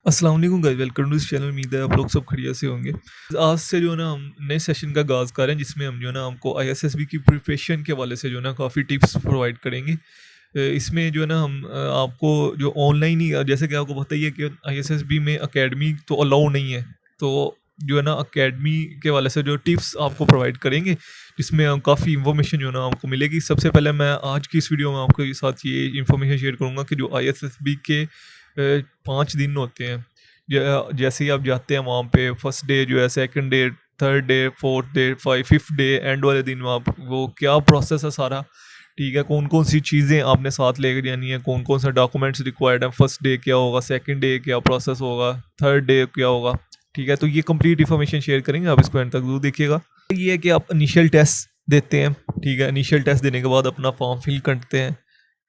अस्सलाम वालेकुम guys, welcome to this channel. उम्मीद है आप लोग सब बढ़िया से होंगे। आज से जो है ना हम नए सेशन का आगाज़ कर रहे हैं, जिसमें हम जो है ना आपको आईएसएसबी की प्रिपरेशन के हवाले से जो है ना काफ़ी टिप्स प्रोवाइड करेंगे। इसमें जो है ना हम आपको जो ऑनलाइन ही, जैसे कि आपको पता ही है कि आईएसएसबी में एकेडमी तो अलाउ नहीं है, तो जो है ना एकेडमी के वाले से जो टिप्स आपको प्रोवाइड करेंगे, जिसमें हम काफ़ी इन्फॉर्मेशन जो है ना आपको मिलेगी। सबसे पहले मैं आज की इस वीडियो में आपके साथ ये इन्फॉर्मेशन शेयर करूँगा कि जो आईएसएसबी के 5 दिन होते हैं, जैसे ही आप जाते हैं वहाँ पे फर्स्ट डे जो है, second day, third day, fourth day, fifth day, and वाले दिन में आप वो क्या प्रोसेस है सारा, ठीक है, कौन कौन सी चीज़ें आपने साथ लेकर जानी है, कौन कौन सा डॉक्यूमेंट्स रिक्वायर्ड है, फर्स्ट डे क्या होगा, सेकंड डे क्या प्रोसेस होगा, थर्ड डे क्या होगा, ठीक है। तो ये कंप्लीट इन्फॉर्मेशन शेयर करेंगे, आप इसको एंड तक जरूर देखिएगा। ये है कि आप इनिशियल टेस्ट देते हैं, ठीक है। इनिशियल टेस्ट देने के बाद अपना फॉर्म फिल करते हैं।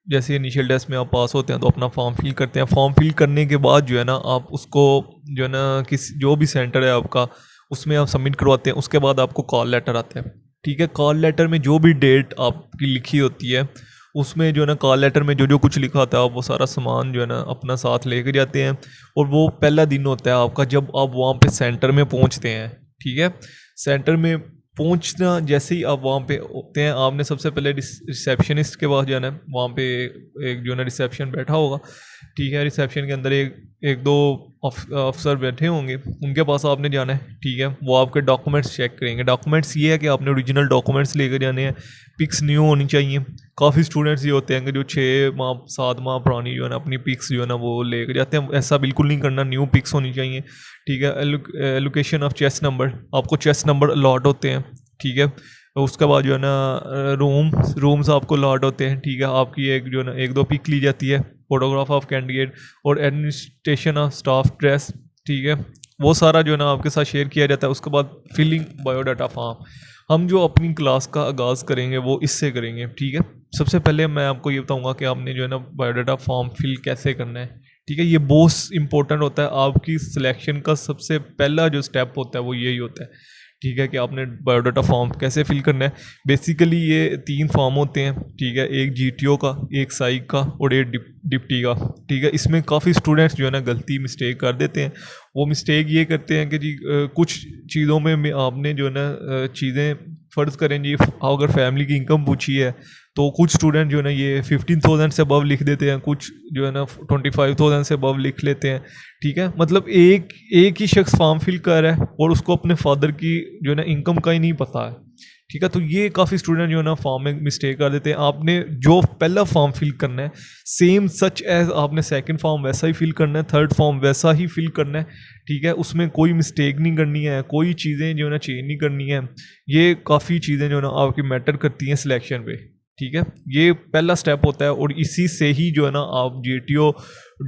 जैसे इनिशियल टेस्ट में आप पास होते हैं तो अपना फॉर्म फिल करते हैं। फॉर्म फिल करने के बाद जो है ना आप उसको जो है ना जो भी सेंटर है आपका, उसमें आप सबमिट करवाते हैं। उसके बाद आपको कॉल लेटर आता है, ठीक है। कॉल लेटर में जो भी डेट आपकी लिखी होती है, उसमें जो है ना कॉल लेटर में जो जो कुछ लिखा होता है, आप वो सारा सामान जो है ना अपना साथ लेकर जाते हैं। और वो पहला दिन होता है आपका जब आप वहाँ पे सेंटर में पहुँचते हैं, ठीक है। सेंटर में पहुंचना, जैसे ही आप वहाँ पे होते हैं, आपने सबसे पहले रिसेप्शनिस्ट के पास जाना है। वहाँ पे एक जो है ना रिसेप्शन बैठा होगा, ठीक है। रिसेप्शन के अंदर एक दो अफसर बैठे होंगे, उनके पास आपने जाना है, ठीक है। वो आपके डॉक्यूमेंट्स चेक करेंगे। डॉक्यूमेंट्स ये है कि आपने ओरिजिनल डॉक्यूमेंट्स लेकर जाने हैं। पिक्स न्यू होनी चाहिए। काफ़ी स्टूडेंट्स ये होते हैं कि जो 6 माह 7 माह पुरानी जो है ना अपनी पिक्स जो है ना वो लेकर जाते हैं। ऐसा बिल्कुल नहीं करना, न्यू पिक्स होनी चाहिए, ठीक है। एलोकेशन ऑफ चेस्ट नंबर, आपको चेस्ट नंबर अलॉट होते हैं, ठीक है। उसके बाद जो है ना रूम्स आपको अलॉट होते हैं, ठीक है। आपकी एक जो है ना 1-2 पिक ली जाती है, फोटोग्राफ ऑफ कैंडिडेट और एडमिनिस्ट्रेशन ऑफ स्टाफ ड्रेस, ठीक है। वो सारा जो है ना आपके साथ शेयर किया जाता है। उसके बाद फिलिंग बायोडाटा फॉर्म। हम जो अपनी क्लास का आगाज़ करेंगे वो इससे करेंगे, ठीक है। सबसे पहले मैं आपको ये बताऊंगा कि आपने जो है ना बायोडाटा फॉर्म फिल कैसे करना है, ठीक है। ये बहुत इंपॉर्टेंट होता है। आपकी सिलेक्शन का सबसे पहला जो स्टेप होता है वो यही होता है, ठीक है, कि आपने बायोडाटा फॉर्म कैसे फिल करना है। बेसिकली ये 3 फॉर्म होते हैं, ठीक है। एक जीटीओ का, एक साइक का और एक डिप्टी का, ठीक है। इसमें काफ़ी स्टूडेंट्स जो है ना गलती मिस्टेक कर देते हैं। वो मिस्टेक ये करते हैं कि जी कुछ चीज़ों में आपने जो है ना चीज़ें फ़र्ज़ करें जी, अगर फैमिली की इनकम पूछी है तो कुछ स्टूडेंट जो है ना ये 15,000 से अबव लिख देते हैं, कुछ जो है ना 25,000 से अबव लिख लेते हैं, ठीक है। मतलब एक ही शख्स फॉर्म फिल कर रहा है और उसको अपने फादर की जो है ना इनकम का ही नहीं पता है, ठीक है। तो ये काफ़ी स्टूडेंट जो है ना फॉर्म में मिस्टेक कर देते हैं। आपने जो पहला फॉर्म फिल करना है, सेम सच एज आपने सेकंड फॉर्म वैसा ही फिल करना है, थर्ड फॉर्म वैसा ही फिल करना है, ठीक है। उसमें कोई मिस्टेक नहीं करनी है, कोई चीज़ें जो है ना चेंज नहीं करनी है। ये काफ़ी चीज़ें जो है ना आपकी मैटर करती हैं सिलेक्शन पे, ठीक है। ये पहला स्टेप होता है और इसी से ही जो है ना आप जीटीओ,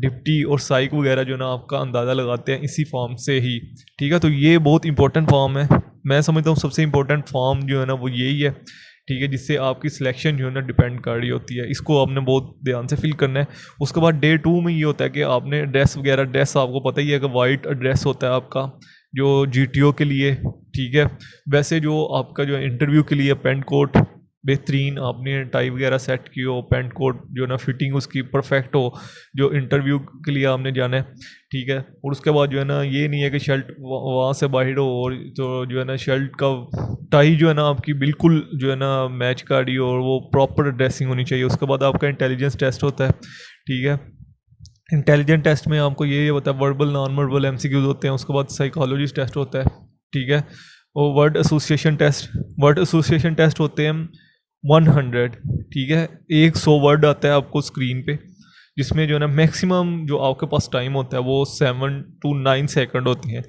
डिप्टी और साइक वगैरह जो है ना आपका अंदाज़ा लगाते हैं इसी फॉर्म से ही, ठीक है। तो ये बहुत इंपॉर्टेंट फॉर्म है। मैं समझता हूँ सबसे इंपॉर्टेंट फॉर्म जो है ना वो यही है, ठीक है, जिससे आपकी सिलेक्शन जो है ना डिपेंड कर रही होती है। इसको आपने बहुत ध्यान से फिल करना है। उसके बाद डे 2 में ये होता है कि आपने ड्रेस वगैरह, ड्रेस आपको पता ही है कि वाइट ड्रेस होता है आपका जो जीटीओ के लिए, ठीक है। वैसे जो आपका जो इंटरव्यू के लिए पेंट कोट बेहतरीन, आपने टाई वगैरह सेट की हो, पेंट कोट जो ना फिटिंग उसकी परफेक्ट हो, जो इंटरव्यू के लिए आपने जाना है, ठीक है। और उसके बाद जो है ना ये नहीं है कि शर्ट वहाँ से बाहर हो, और तो जो है ना शर्ट का टाई जो है ना आपकी बिल्कुल जो है ना मैच कर रही हो और वो प्रॉपर ड्रेसिंग होनी चाहिए। उसके बाद आपका इंटेलिजेंस टेस्ट होता है, ठीक है। इंटेलिजेंट टेस्ट में आपको ये होता है, वर्बल नॉन वर्बल एमसीक्यूज होते हैं। उसके बाद साइकोलॉजिस्ट टेस्ट होता है, ठीक है। और वर्ड एसोसिएशन टेस्ट होते हैं 100, ठीक है। 100 वर्ड आता है आपको स्क्रीन पे, जिसमें जो है ना मैक्सिमम जो आपके पास टाइम होता है वो 7 to 9 सेकंड होती हैं,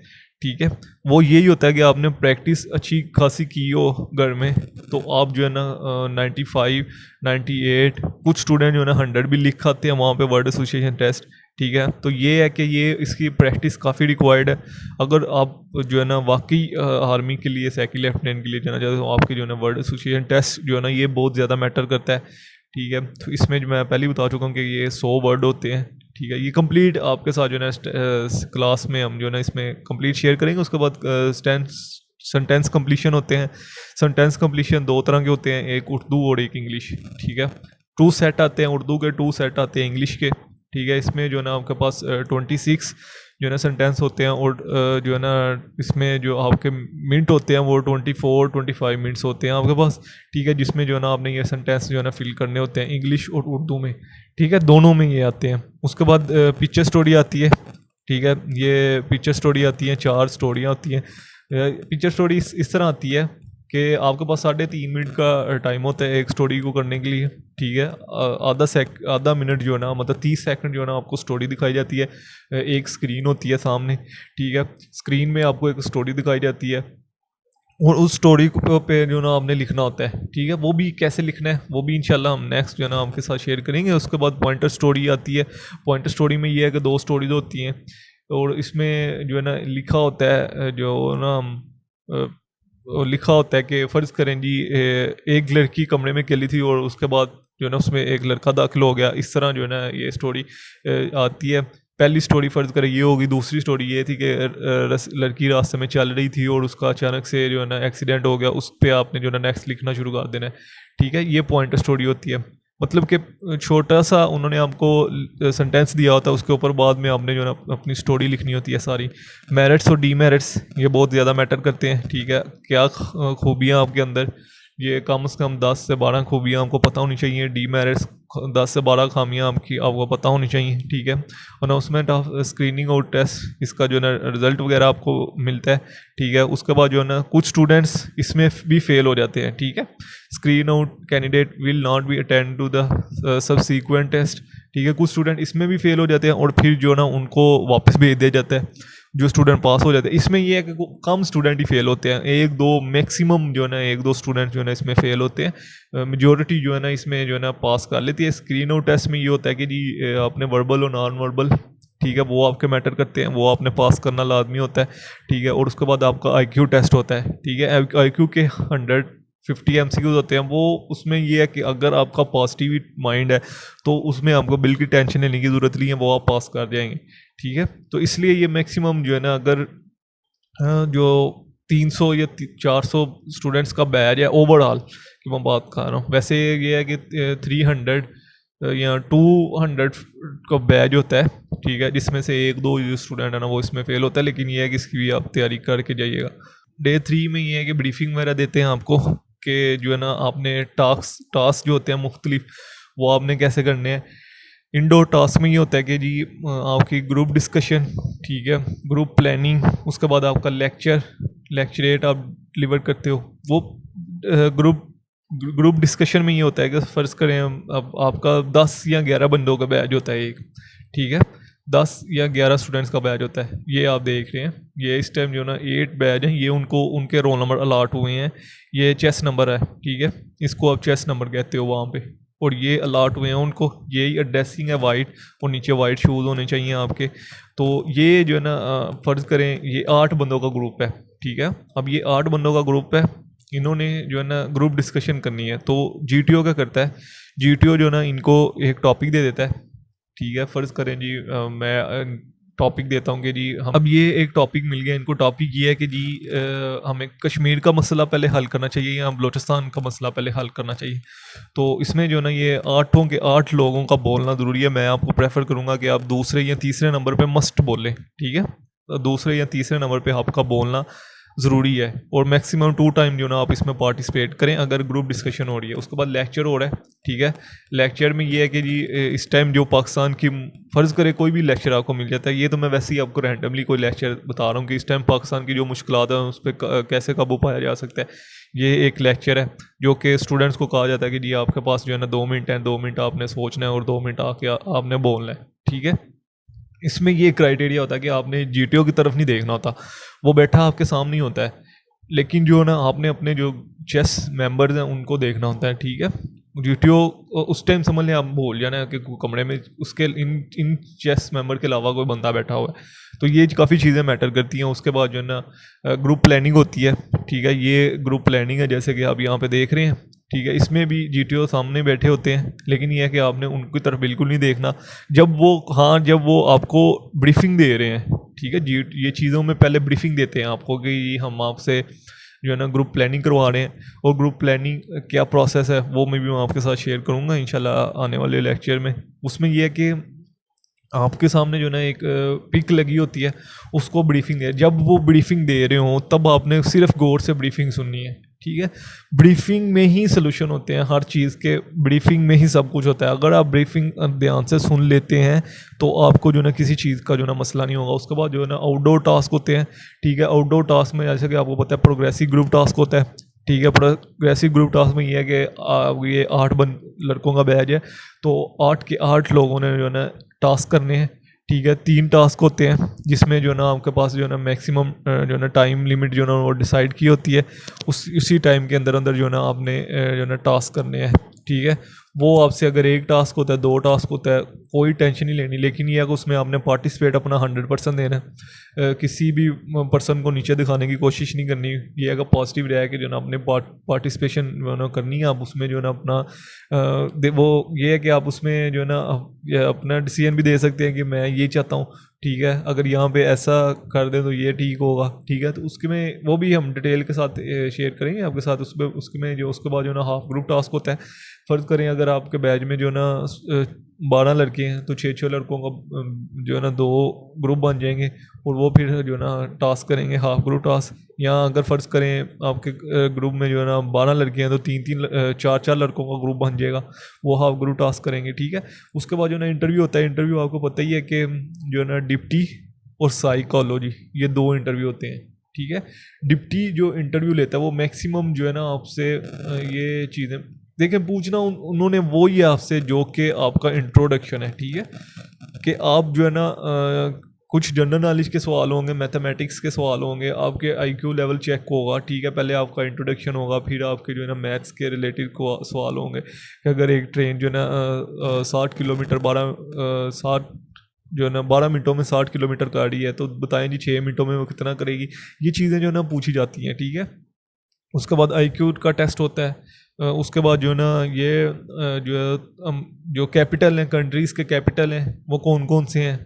ठीक है। वो यही होता है कि आपने प्रैक्टिस अच्छी खासी की हो घर में, तो आप जो है ना 95, 98, कुछ स्टूडेंट जो है ना 100 भी लिख आते हैं वहाँ पे वर्ड एसोसिएशन टेस्ट, ठीक है। तो ये है कि ये इसकी प्रैक्टिस काफ़ी रिक्वायर्ड है। अगर आप जो है ना वाकई आर्मी के लिए, सेकंड लेफ्टिनेंट के लिए जाना चाहते हो, तो आपके जो है ना वर्ड एसोसिएशन टेस्ट जो है ना ये बहुत ज़्यादा मैटर करता है, ठीक है। तो इसमें जो मैं पहले ही बता चुका हूँ कि ये 100 वर्ड होते हैं, ठीक है। ये कंप्लीट आपके साथ जो है ना क्लास में हम जो है ना इसमें कंप्लीट शेयर करेंगे। उसके बाद सेंटेंस कंप्लीशन होते हैं। सेंटेंस कंप्लीशन 2 तरह के होते हैं, एक उर्दू और एक इंग्लिश, ठीक है। 2 सेट आते हैं उर्दू के, 2 सेट आते हैं इंग्लिश के, ठीक है। इसमें जो है ना आपके पास 26 जो है ना सेंटेंस होते हैं, और जो है ना इसमें जो आपके मिनट होते हैं वो 24-25 मिनट्स होते हैं आपके पास, ठीक है, जिसमें जो है ना आपने ये सेंटेंस जो है ना फिल करने होते हैं इंग्लिश और उर्दू में, ठीक है, दोनों में ये आते हैं। उसके बाद पिक्चर स्टोरी आती है, ठीक है, ये पिक्चर स्टोरी आती है, 4 स्टोरियाँ होती हैं। पिक्चर स्टोरी इस तरह आती है कि आपके पास 3.5 मिनट का टाइम होता है एक स्टोरी को करने के लिए, ठीक है। आधा मिनट जो है ना, मतलब 30 सेकंड जो है ना आपको स्टोरी दिखाई जाती है। एक स्क्रीन होती है सामने, ठीक है, स्क्रीन में आपको एक स्टोरी दिखाई जाती है, और उस स्टोरी पे जो ना आपने लिखना होता है, ठीक है। वो भी कैसे लिखना है वो भी इंशाल्लाह हम नेक्स्ट जो है ना आपके साथ शेयर करेंगे। उसके बाद पॉइंटर स्टोरी आती है। पॉइंटर स्टोरी में ये है कि 2 स्टोरीज होती हैं, और इसमें जो है ना लिखा होता है, जो ना लिखा होता है कि फ़र्ज़ करें जी एक लड़की कमरे में अकेली थी, और उसके बाद जो है ना उसमें एक लड़का दाखिल हो गया। इस तरह जो है ना ये स्टोरी आती है। पहली स्टोरी फ़र्ज़ करें ये होगी। दूसरी स्टोरी ये थी कि लड़की रास्ते में चल रही थी और उसका अचानक से जो है ना एक्सीडेंट हो गया। उस पर आपने जो है ना नेक्स्ट लिखना शुरू कर देना है, ठीक है। ये पॉइंटर स्टोरी होती है, मतलब कि छोटा सा उन्होंने आपको सेंटेंस दिया होता है, उसके ऊपर बाद में आपने जो है ना अपनी स्टोरी लिखनी होती है सारी। मेरिट्स और डीमेरिट्स ये बहुत ज़्यादा मैटर करते हैं, ठीक है। क्या खूबियाँ आपके अंदर, ये कम से कम 10 से 12 खूबियाँ आपको पता होनी चाहिए। डीमेरिट्स 10 से 12 खामियाँ आपको पता होनी चाहिए, ठीक है। अनाउंसमेंट ऑफ स्क्रीनिंग और टेस्ट, इसका जो है ना रिज़ल्ट वगैरह आपको मिलता है, ठीक है। उसके बाद जो है ना कुछ स्टूडेंट्स इसमें भी फेल हो जाते हैं, ठीक है। Screen out candidate will not be attend to the subsequent test, ठीक है। कुछ स्टूडेंट इसमें भी फेल हो जाते हैं, और फिर जो है ना उनको वापस भेज दिया जाता है। जो स्टूडेंट पास हो जाते हैं, इसमें ये है कि कम स्टूडेंट ही फेल होते हैं, 1-2 मैक्सिमम जो है ना 1-2 स्टूडेंट जो है ना इसमें फेल होते हैं। मेजॉरिटी जो है ना इसमें जो है ना पास कर लेती है। स्क्रीन आउट टेस्ट में ये होता है कि जी आपने वर्बल और नॉन वर्बल, ठीक है, वो आपके मैटर करते हैं, वो आपने पास करना लाजमी होता है, ठीक है। और उसके बाद आपका IQ टेस्ट होता है, ठीक है। IQ के 150 MCQs होते हैं। वो उसमें ये है कि अगर आपका पॉजिटिव माइंड है तो उसमें आपको बिल्कुल टेंशन लेने की ज़रूरत नहीं है, वो आप पास कर जाएंगे, ठीक है। तो इसलिए ये मैक्सिमम जो है ना, अगर जो 300 या 400 स्टूडेंट्स का बैच है ओवरऑल की मैं बात कर रहा हूँ, वैसे ये है कि 300 या 200 का बैच होता है, ठीक है, जिसमें से 1-2 जो स्टूडेंट है ना वो इसमें फेल होता है। लेकिन ये है कि इसकी भी आप तैयारी करके जाइएगा। डे 3 में ये है कि ब्रीफिंग वगैरह देते हैं आपको, कि जो है ना आपने टास्क जो होते हैं मुख्तलिफ, वो आपने कैसे करने हैं। इंडोर टास्क में ये होता है कि जी आपकी ग्रुप डिस्कशन, ठीक है, ग्रुप प्लानिंग, उसके बाद आपका लेक्चरेट आप डिलीवर करते हो। वो ग्रुप डिस्कशन में ये होता है कि फ़र्ज़ करें अब आपका 10 या 11 बंदों का बैच होता है एक, ठीक है, 10 या 11 स्टूडेंट्स का बैच होता है। ये आप देख रहे हैं, ये इस टाइम जो ना 8 बैच हैं, ये उनके रोल नंबर अलाट हुए हैं। ये चेस नंबर है, ठीक है, इसको आप चेस नंबर कहते हो वहाँ पे, और ये अलाट हुए हैं उनको। यही एड्रेसिंग है वाइट, और नीचे वाइट शूज़ होने चाहिए आपके। तो ये जो है ना फ़र्ज़ करें ये 8 बंदों का ग्रुप है, ठीक है। अब ये 8 बंदों का ग्रुप है, इन्होंने जो है ना ग्रुप डिस्कशन करनी है। तो GTO क्या करता है, GTO जो है ना इनको एक टॉपिक दे देता है, ठीक है। फ़र्ज़ करें जी मैं टॉपिक देता हूँ कि जी हम अब ये एक टॉपिक मिल गया इनको। टॉपिक ये है कि जी हमें कश्मीर का मसला पहले हल करना चाहिए, या बलूचिस्तान का मसला पहले हल करना चाहिए। तो इसमें जो है ना ये 8 लोगों का बोलना ज़रूरी है। मैं आपको प्रेफर करूँगा कि आप दूसरे या तीसरे नंबर पे मस्ट बोलें, ठीक है। तो दूसरे या तीसरे नंबर पे आपका बोलना ज़रूरी है, और मैक्सिमम 2 टाइम जो ना आप इसमें पार्टिसिपेट करें अगर ग्रुप डिस्कशन हो रही है। उसके बाद लेक्चर हो रहा है, ठीक है। लेक्चर में ये है कि जी इस टाइम जो पाकिस्तान की, फ़र्ज़ करें कोई भी लेक्चर आपको मिल जाता है, ये तो मैं वैसे ही आपको रैंडमली कोई लेक्चर बता रहा हूँ कि इस टाइम पाकिस्तान की जो मुश्किलात हैं उस पर कैसे काबू पाया जा सकता है। ये एक लेक्चर है जो कि स्टूडेंट्स को कहा जाता है कि जी आपके पास जो है ना 2 मिनट हैं, 2 मिनट आपने सोचना है और 2 मिनट आके आपने बोलना है, ठीक है। इसमें ये क्राइटेरिया होता है कि आपने GTO की तरफ नहीं देखना होता, वो बैठा आपके सामने ही होता है। लेकिन जो ना आपने अपने जो चेस मेंबर्स हैं उनको देखना होता है, ठीक है। GTO उस टाइम समझ लें आप भूल जाना है कि कमरे में उसके इन चेस मेंबर के अलावा कोई बंदा बैठा हुआ है। तो ये काफ़ी चीज़ें मैटर करती हैं। उसके बाद जो है ना ग्रुप प्लानिंग होती है, ठीक है। ये ग्रुप प्लानिंग है जैसे कि आप यहाँ पे देख रहे हैं, ठीक है। इसमें भी GTO सामने बैठे होते हैं, लेकिन ये है कि आपने उनकी तरफ बिल्कुल नहीं देखना जब वो आपको ब्रीफिंग दे रहे हैं, ठीक है। ये चीज़ों में पहले ब्रीफिंग देते हैं आपको कि हम आपसे जो है ना ग्रुप प्लानिंग करवा रहे हैं, और ग्रुप प्लानिंग क्या प्रोसेस है वो मैं भी आपके साथ शेयर करूँगा इंशाल्लाह आने वाले लेक्चर में। उसमें यह है कि आपके सामने जो ना एक पिक लगी होती है, उसको ब्रीफिंग दे, जब वो ब्रीफिंग दे रहे हो तब आपने सिर्फ गौर से ब्रीफिंग सुननी है, ठीक है। ब्रीफिंग में ही सोल्यूशन होते हैं हर चीज़ के, ब्रीफिंग में ही सब कुछ होता है। अगर आप ब्रीफिंग ध्यान से सुन लेते हैं तो आपको जो ना किसी चीज़ का जो ना मसला नहीं होगा। उसके बाद जो है ना आउटडोर टास्क होते हैं, ठीक है। आउटडोर टास्क में जैसे कि आपको पता है प्रोग्रेसिव ग्रुप टास्क होता है, ठीक है। प्रोग्रेसिव ग्रुप टास्क में ये है कि ये 8 लड़कों का बैच है, तो 8 के 8 लोगों ने जो है ना टास्क करने हैं, ठीक है। 3 टास्क होते हैं जिसमें जो है ना आपके पास जो है ना मैक्सिमम जो है ना टाइम लिमिट जो है ना वो डिसाइड की होती है। उसी टाइम के अंदर अंदर जो है ना आपने जो है ना टास्क करने हैं, ठीक है। वो आपसे अगर 1 टास्क होता है, 2 टास्क होता है, कोई टेंशन नहीं लेनी, लेकिन ये है कि उसमें आपने पार्टिसिपेट अपना 100% देना है। किसी भी पर्सन को नीचे दिखाने की कोशिश नहीं करनी। ये अगर पॉजिटिव रहा है कि जो है ना अपने पार्टिसिपेशन जो है ना करनी है, आप उसमें जो है ना अपना वो ये है कि आप उसमें जो है ना अपना डिसीजन भी दे सकते हैं कि मैं ये चाहता हूँ, ठीक है। अगर यहाँ पे ऐसा कर दें तो ये ठीक होगा, ठीक है। तो उसके में वो भी हम डिटेल के साथ शेयर करेंगे आपके साथ। उसके में जो उसके बाद जो ना हाफ ग्रुप टास्क होता है। फ़र्ज़ करें अगर आपके बैच में जो ना 12 लड़के हैं तो 6 लड़कों का जो है ना 2 ग्रुप बन जाएंगे और वो फिर जो है ना टास्क करेंगे हाफ ग्रुप टास्क। या अगर फ़र्ज़ करें आपके ग्रुप में जो है ना 12 लड़के हैं तो 4 लड़कों का ग्रुप बन जाएगा, वो हाफ ग्रुप टास्क करेंगे, ठीक है। उसके बाद जो ना इंटरव्यू होता है। इंटरव्यू आपको पता ही है कि जो है ना डिप्टी और साइकोलॉजी, ये 2 इंटरव्यू होते हैं, ठीक है। डिप्टी जो इंटरव्यू लेता है वो मैक्सिमम जो है ना आपसे ये चीज़ें देखें पूछना उन्होंने वो ही आपसे जो कि आपका इंट्रोडक्शन है, ठीक है। कि आप जो है ना कुछ जनरल नॉलेज के सवाल होंगे, मैथमेटिक्स के सवाल होंगे, आपके आईक्यू लेवल चेक होगा, ठीक है। पहले आपका इंट्रोडक्शन होगा, फिर आपके जो है ना मैथ्स के रिलेटेड सवाल होंगे कि अगर एक ट्रेन जो है ना 60 किलोमीटर 12 मिनटों में 60 किलोमीटर का रही है तो बताएं जी 6 मिनटों में वो कितना करेगी। ये चीज़ें जो है ना पूछी जाती हैं, ठीक है। उसके बाद आईक्यू का टेस्ट होता है। उसके बाद जो है ना ये जो है जो कैपिटल हैं, कंट्रीज़ के कैपिटल हैं वो कौन कौन से हैं,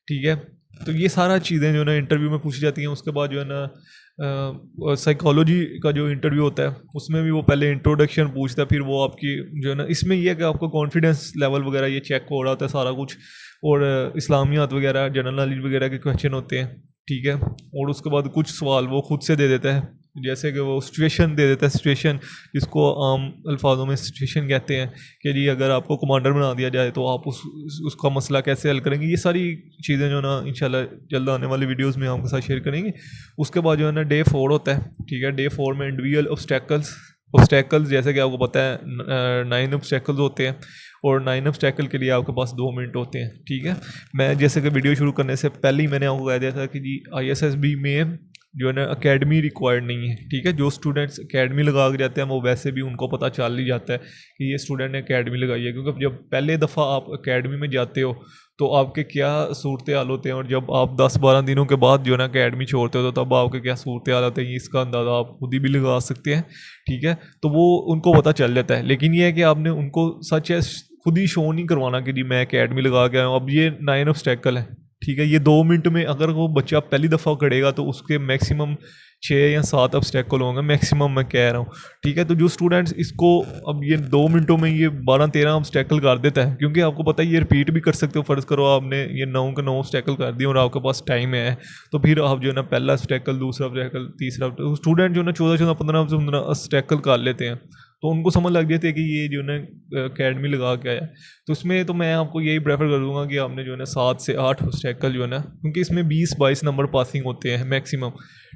ठीक है। तो ये सारा चीज़ें जो है ना इंटरव्यू में पूछी जाती हैं। उसके बाद जो है ना साइकोलॉजी का जो इंटरव्यू होता है उसमें भी वो पहले इंट्रोडक्शन पूछता है, फिर वो आपकी जो है ना इसमें ये है कि आपको कॉन्फिडेंस लेवल वगैरह ये चेक हो रहा होता है सारा कुछ, और इस्लामियात वगैरह जनरल नॉलेज वगैरह के क्वेश्चन होते हैं, ठीक है। और उसके बाद कुछ सवाल वो खुद से दे देता है, जैसे कि वो सिचुएशन दे देता है, सिचुएशन जिसको आम अल्फाजों में सिचुएशन कहते हैं कि जी अगर आपको कमांडर बना दिया जाए तो आप उसका मसला कैसे हल करेंगे। ये सारी चीज़ें जो ना इंशाल्लाह जल्द आने वाली वीडियोस में आपके साथ शेयर करेंगे। उसके बाद जो है ना डे 4 होता है, ठीक है। डे 4 में इंडिविजुअल ऑब्स्टेकल्स जैसे कि आपको पता है 9 ऑब्स्टेकल्स होते हैं और 9 ऑब्स्टेकल के लिए आपके पास 2 मिनट होते हैं, ठीक है। मैं जैसे कि वीडियो शुरू करने से पहले ही मैंने आपको कह दिया था कि जी ISSB में जो है ना अकेडमी रिक्वायर्ड नहीं है, ठीक है। जो स्टूडेंट्स अकेडमी लगा के जाते हैं वो वैसे भी उनको पता चल ही जाता है कि ये स्टूडेंट ने अकेडमी लगाई है, क्योंकि जब पहले दफ़ा आप अकेडमी में जाते हो तो आपके क्या सूरत हाल होते हैं, और जब आप 10-12 दिनों के बाद जो है ना अकेडमी छोड़ते हो तो तब आपके क्या सूरत हाल होते हैं इसका अंदाज़ा आप खुद ही भी लगा सकते हैं, ठीक है। तो वो उनको पता चल जाता है। लेकिन ये है कि आपने उनको सच है खुद ही शो नहीं करवाना कि जी मैं अकेडमी लगा के आया हूँ। अब ये 9 ऑब्स्टेकल है, ठीक है। ये 2 मिनट में अगर वो बच्चा पहली दफ़ा करेगा तो उसके मैक्सिमम 6 या 7 ऑब्स्टेकल होंगे, मैक्सिमम मैं कह रहा हूँ, ठीक है। तो जो स्टूडेंट्स इसको अब ये 2 मिनटों में ये 12-13 ऑब्स्टेकल कर देता है, क्योंकि आपको पता है ये रिपीट भी कर सकते हो। फ़र्ज़ करो आपने ये 9 के 9 ऑब्स्टेकल कर दिए और आपके पास टाइम है, तो फिर आप जो है ना पहला ऑब्स्टेकल, दूसरा ऑब्स्टेकल, तीसरा स्टूडेंट जो है ना 14-14, 15-15 ऑब्स्टेकल कर लेते हैं, तो उनको समझ लग जाती है कि ये जो है ना अकेडमी लगा के आया। तो इसमें तो मैं आपको यही प्रेफर कर दूंगा कि आपने जो है ना 7 से 8 ऑब्स्टेकल जो है ना, क्योंकि इसमें 20-22 नंबर पासिंग होते हैं मैक्सिमम,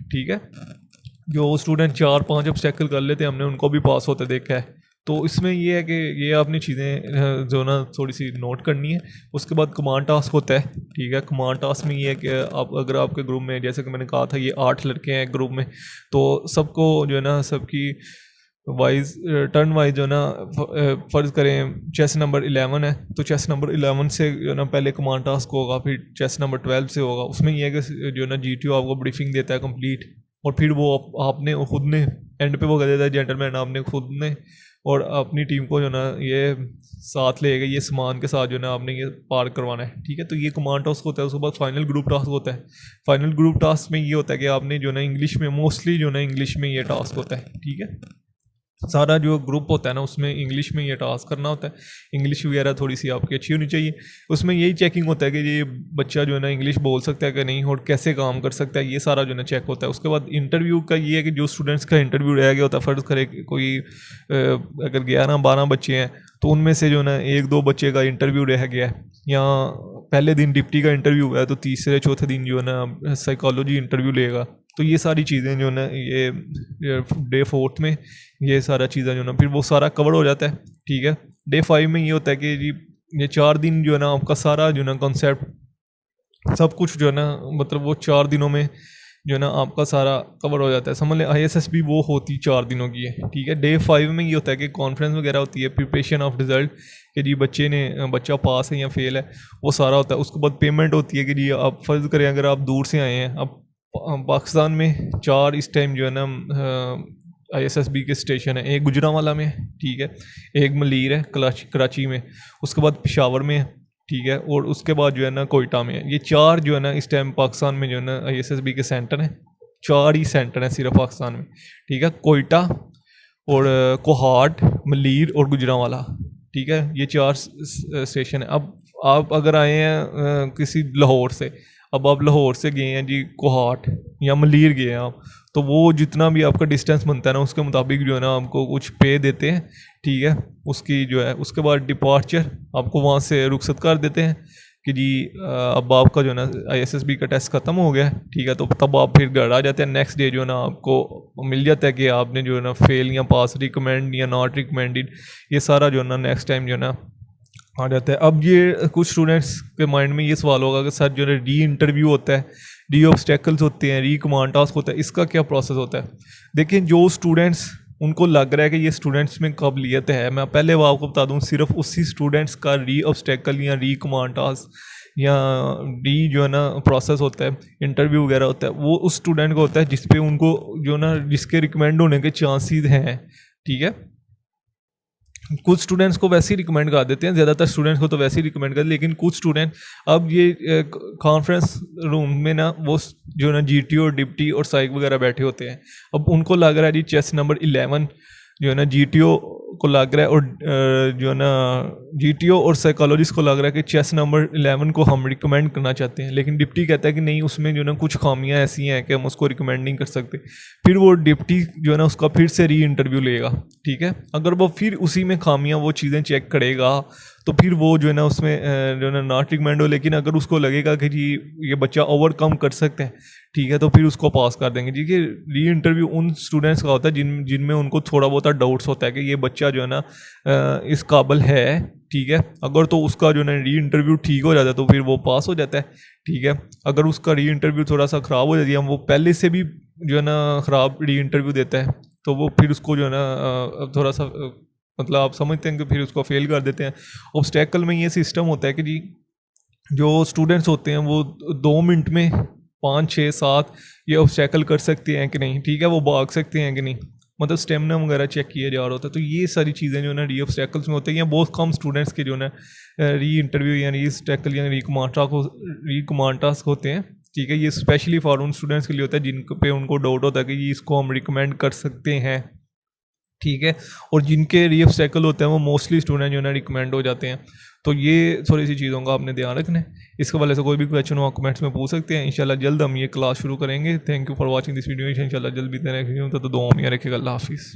ठीक है। जो स्टूडेंट 4-5 ऑब्स्टेकल कर लेते हैं हमने उनको भी पास होते देखा है। तो इसमें ये है कि ये आपने चीज़ें जो ना थोड़ी सी नोट करनी है। उसके बाद कमांड टास्क होता है, ठीक है। कमांड टास्क में ये है कि आप अगर आपके ग्रुप में जैसे कि मैंने कहा था ये 8 लड़के हैं ग्रुप में, तो सबको जो है ना सबकी वाइज टर्न वाइज जो है ना फ़र्ज़ करें चेस नंबर 11 है तो चेस नंबर 11 से जो है ना पहले कमांड टास्क होगा, फिर चेस नंबर 12 से होगा। उसमें यह है कि जो है ना GTO आपको ब्रीफिंग देता है कंप्लीट, और फिर वो आपने खुद ने एंड पे वो कह देता है जेंटलमैन आपने खुद ने और अपनी टीम को जो ना ये साथ ले गए, ये सामान के साथ जो है ना आपने ये पार करवाना है, ठीक है। तो ये कमांड टास्क होता है। उसके बाद फाइनल ग्रुप टास्क होता है। फाइनल ग्रुप टास्क में ये होता है कि आपने जो ना इंग्लिश में मोस्टली जो ना इंग्लिश में ये टास्क होता है, ठीक है। सारा जो ग्रुप होता है ना उसमें इंग्लिश में ये टास्क करना होता है। इंग्लिश वगैरह थोड़ी सी आपकी अच्छी होनी चाहिए। उसमें यही चेकिंग होता है कि ये बच्चा जो है ना इंग्लिश बोल सकता है कि नहीं और कैसे काम कर सकता है, ये सारा जो है ना चेक होता है। उसके बाद इंटरव्यू का ये है कि जो स्टूडेंट्स का इंटरव्यू रह गया होता है, फ़र्ज़ करे कोई अगर 11-12 बच्चे हैं तो उनमें से जो है ना 1-2 बच्चे का इंटरव्यू रह गया है, या पहले दिन डिप्टी का इंटरव्यू हुआ है तो तीसरे चौथे दिन जो है ना साइकोलॉजी इंटरव्यू लेगा। तो ये सारी चीज़ें जो है ना ये डे 4 में ये सारा चीज़ें जो है ना फिर वो सारा कवर हो जाता है। ठीक है, डे 5 में ये होता है कि जी ये 4 दिन जो है ना आपका सारा जो है ना कॉन्सेप्ट सब कुछ जो है ना मतलब वो 4 दिनों में जो है ना आपका सारा कवर हो जाता है। समझ लें ISS भी वो होती 4 दिनों की है। ठीक है, डे 5 में ये होता है कि कॉन्फ्रेंस वगैरह होती है, प्रिपरेशन ऑफ रिजल्ट कि जी बच्चा पास है या फेल है, वो सारा होता है। उसके बाद पेमेंट होती है कि जी आप फ़र्ज़ करें अगर आप दूर से आए हैं, अब पाकिस्तान में 4 इस टाइम जो है ना ISSB के स्टेशन है, एक गुजरांवाला में है, ठीक है, एक मलीर है कराची में, उसके बाद पेशावर में है, ठीक है, और उसके बाद जो है ना कोयटा में है। ये 4 जो है ना इस टाइम पाकिस्तान में जो है ना ISSB के सेंटर हैं। 4 ही सेंटर हैं सिर्फ पाकिस्तान में। ठीक है, कोयटा और कोहाट, मलीर और गुजरांवाला। ठीक है, ये 4 स्टेशन है। अब आप अगर आए हैं किसी लाहौर से, अब आप लाहौर से गए हैं जी कोहाट या मलीर गए हैं आप, तो वो जितना भी आपका डिस्टेंस बनता है ना उसके मुताबिक जो है ना आपको कुछ पे देते हैं। ठीक है, उसकी जो है उसके बाद डिपार्चर आपको वहाँ से रुखसत कर देते हैं कि जी अब आपका जो है ना ISSB का टेस्ट ख़त्म हो गया है। ठीक है, तो तब आप फिर घर आ जाते हैं। नेक्स्ट डे जो है ना आपको मिल जाता है कि आपने जो है ना फेल या पास, रिकमेंड या नॉट रिकमेंडेड, ये सारा जो है ना नेक्स्ट टाइम जो है ना आ जाता है। अब ये कुछ स्टूडेंट्स के माइंड में ये सवाल होगा कि सर जो है री इंटरव्यू होता है, री ऑब्स्टेकल्स होते हैं, री कमांड टास्क होता है, इसका क्या प्रोसेस होता है? देखिए, जो स्टूडेंट्स उनको लग रहा है कि ये स्टूडेंट्स में काबिलियत है, मैं पहले वो आपको बता दूं, सिर्फ उसी स्टूडेंट्स का री ऑब्स्टेकल या री कमांड टास्क या री जो है ना प्रोसेस होता है, इंटरव्यू वगैरह होता है, वो उस स्टूडेंट को होता है जिस पे उनको जो ना जिसके रिकमेंड होने के चांसेस हैं। ठीक है, कुछ स्टूडेंट्स को वैसे ही रिकमेंड कर देते हैं, ज़्यादातर स्टूडेंट्स को तो वैसे ही रिकमेंड कर, लेकिन कुछ स्टूडेंट अब ये कॉन्फ्रेंस रूम में ना वो जो ना GT और डिप्टी और साइक वगैरह बैठे होते हैं। अब उनको लग रहा है जी चेस नंबर 11 जो है ना GTO को लग रहा है, और जो है ना GTO और साइकोलॉजिस्ट को लग रहा है कि चेस नंबर 11 को हम रिकमेंड करना चाहते हैं, लेकिन डिप्टी कहता है कि नहीं, उसमें जो है ना कुछ खामियां ऐसी हैं कि हम उसको रिकमेंड नहीं कर सकते। फिर वो डिप्टी जो है ना उसका फिर से री इंटरव्यू लेगा। ठीक है, अगर वो फिर उसी में खामियां वो चीज़ें चेक करेगा तो फिर वो जो है ना उसमें जो है ना नॉट रिकमेंड हो, लेकिन अगर उसको लगेगा कि जी ये बच्चा ओवरकम कर सकते हैं, ठीक है, तो फिर उसको पास कर देंगे। जी कि री इंटरव्यू उन स्टूडेंट्स का होता है जिनमें उनको थोड़ा बहुत डाउट्स होता है कि ये बच्चा जो है ना इस काबिल है। ठीक है, अगर तो उसका जो है ना री इंटरव्यू ठीक हो जाता है तो फिर वो पास हो जाता है। ठीक है, अगर उसका री इंटरव्यू थोड़ा सा ख़राब हो जाती है, वो पहले से भी जो है ना ख़राब री इंटरव्यू देता है, तो वो फिर उसको जो है ना थोड़ा सा मतलब आप समझते हैं कि फिर उसको फेल कर देते हैं। ऑब्स्टेकल में ये सिस्टम होता है कि जी जो स्टूडेंट्स होते हैं वो 2 मिनट में 5, 6, 7 ये ऑब्स्टेकल कर सकते हैं कि नहीं। ठीक है, वो भाग सकते हैं कि नहीं, मतलब स्टेमिना वगैरह चेक किया जा रहा होता है। तो ये सारी चीज़ें जो है ना री ऑब्स्टेकल्स में होती हैं। बहुत कम स्टूडेंट्स के जो है ना री इंटरव्यू या री ऑब्स्टेकल या री कमांड टास्क होते हैं। ठीक है, ये स्पेशली फॉर उन स्टूडेंट्स के लिए होता है जिन पे उनको डाउट होता है कि ये इसको हम रिकमेंड कर सकते हैं। ठीक है, और जिनके री ऑब्स्टेकल होते हैं वो मोस्टली स्टूडेंट जो है ना रिकमेंड हो जाते हैं। तो ये थोड़ी सी चीज़ों का आपने ध्यान रखना है। इसके वाले से कोई भी क्वेश्चन हो कमेंट्स में पूछ सकते हैं। इंशाल्लाह जल्द हम ये क्लास शुरू करेंगे। Thank you for watching this video. इंशाल्लाह जल्द भी देने तो दुआ में रखेगा। अल्लाह हाफिज़।